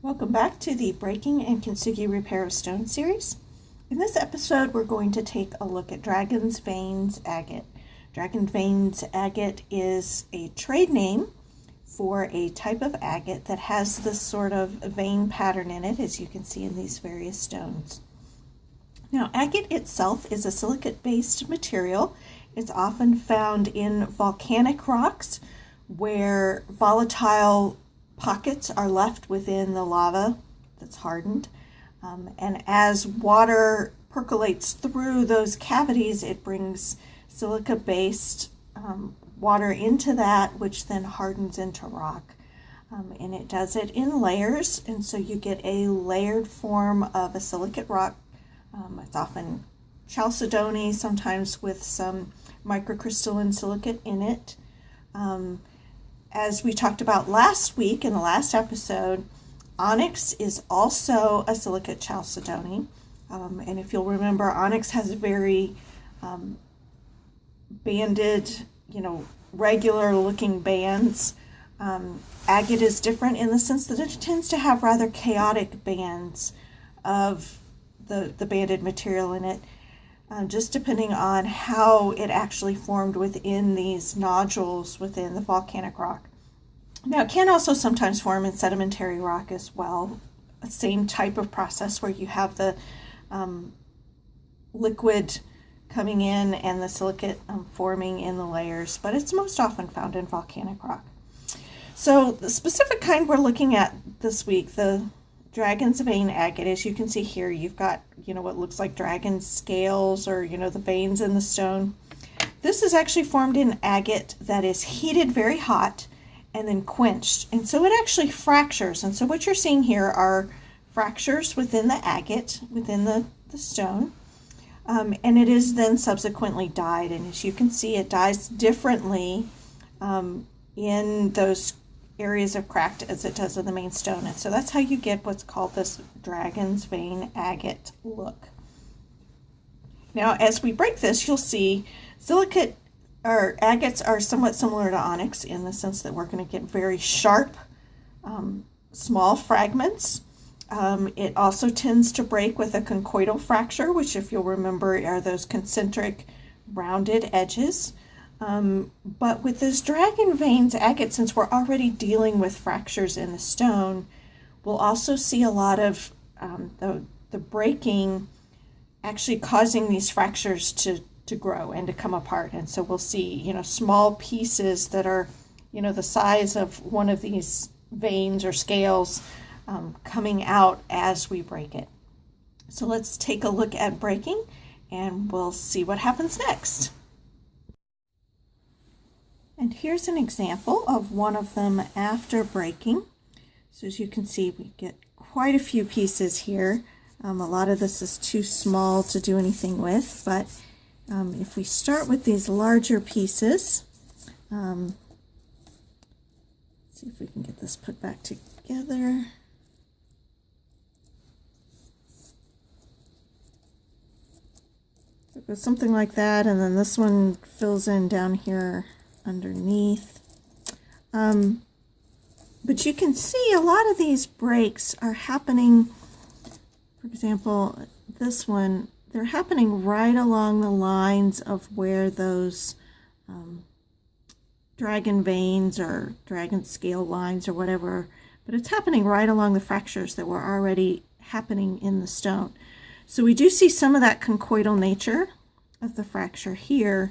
Welcome back to the Breaking and Kintsugi Repair of Stone series. In this episode, we're going to take a look at Dragon's Veins Agate. Dragon Veins Agate is a trade name for a type of agate that has this sort of vein pattern in it, as you can see in these various stones. Now, agate itself is a silicate-based material. It's often found in volcanic rocks where volatile pockets are left within the lava that's hardened. And as water percolates through those cavities, it brings silica-based water into that, which then hardens into rock. And it does it in layers, and so you get a layered form of a silicate rock. It's often chalcedony, sometimes with some microcrystalline silicate in it. As we talked about last week in the last episode, onyx is also a silicate chalcedony. And if you'll remember, onyx has very banded, regular looking bands. Agate is different in the sense that it tends to have rather chaotic bands of the banded material in it, just depending on how it actually formed within these nodules within the volcanic rock. Now, it can also sometimes form in sedimentary rock as well, same type of process where you have the liquid coming in and the silicate forming in the layers, but it's most often found in volcanic rock. So the specific kind we're looking at this week, the Dragon's Vein Agate, as you can see here, you've got, what looks like dragon scales or, the veins in the stone. This is actually formed in agate that is heated very hot and then quenched. And so it actually fractures. And so what you're seeing here are fractures within the agate, within the stone. And it is then subsequently dyed. And as you can see, it dyes differently in those areas of cracked as it does in the main stone. And so that's how you get what's called this Dragon's Vein Agate look. Now, as we break this, you'll see silicate or agates are somewhat similar to onyx in the sense that we're going to get very sharp, small fragments. It also tends to break with a conchoidal fracture, which, if you'll remember, are those concentric rounded edges. But with this Dragon Veins Agate, since we're already dealing with fractures in the stone, we'll also see a lot of the breaking actually causing these fractures to grow and to come apart. And so we'll see, small pieces that are, the size of one of these veins or scales coming out as we break it. So let's take a look at breaking and we'll see what happens next. And here's an example of one of them after breaking. So as you can see, we get quite a few pieces here. A lot of this is too small to do anything with, but if we start with these larger pieces, see if we can get this put back together. So it goes something like that, and then this one fills in down here underneath. But you can see a lot of these breaks are happening, for example, this one, they're happening right along the lines of where those dragon veins or dragon scale lines or whatever, but it's happening right along the fractures that were already happening in the stone. So we do see some of that conchoidal nature of the fracture here,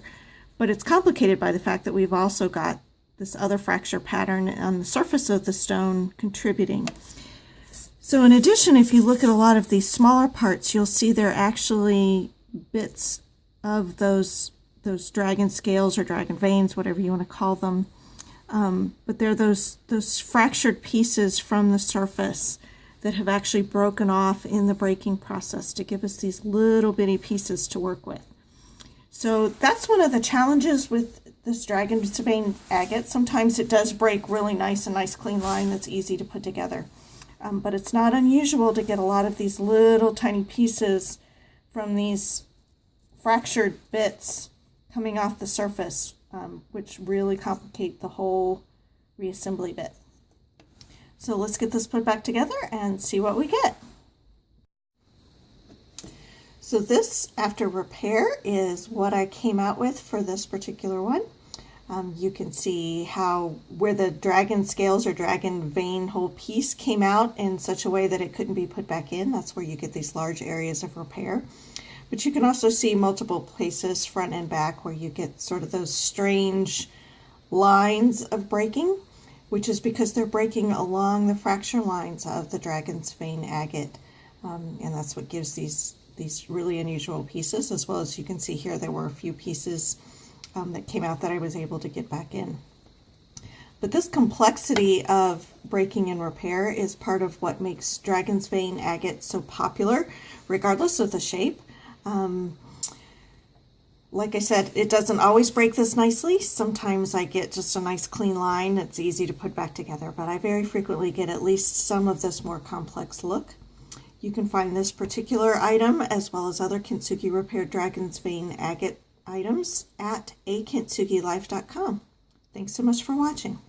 but it's complicated by the fact that we've also got this other fracture pattern on the surface of the stone contributing. So in addition, if you look at a lot of these smaller parts, you'll see they're actually bits of those dragon scales or dragon veins, whatever you want to call them. But they're those fractured pieces from the surface that have actually broken off in the breaking process to give us these little bitty pieces to work with. So that's one of the challenges with this Dragon's Vein Agate. Sometimes it does break really nice, a nice clean line that's easy to put together. But it's not unusual to get a lot of these little tiny pieces from these fractured bits coming off the surface, which really complicate the whole reassembly bit. So let's get this put back together and see what we get. So this, after repair, is what I came out with for this particular one. You can see where the dragon scales or dragon vein whole piece came out in such a way that it couldn't be put back in. That's where you get these large areas of repair. But you can also see multiple places, front and back, where you get sort of those strange lines of breaking, which is because they're breaking along the fracture lines of the dragon's vein agate. And that's what gives these really unusual pieces, as well as you can see here there were a few pieces that came out that I was able to get back in. But this complexity of breaking and repair is part of what makes dragon's vein agate so popular, regardless of the shape. Like I said, it doesn't always break this nicely. Sometimes I get just a nice clean line that's easy to put back together, but I very frequently get at least some of this more complex look. You can find this particular item as well as other Kintsugi repaired dragon's vein agate items at akintsugilife.com. Thanks so much for watching.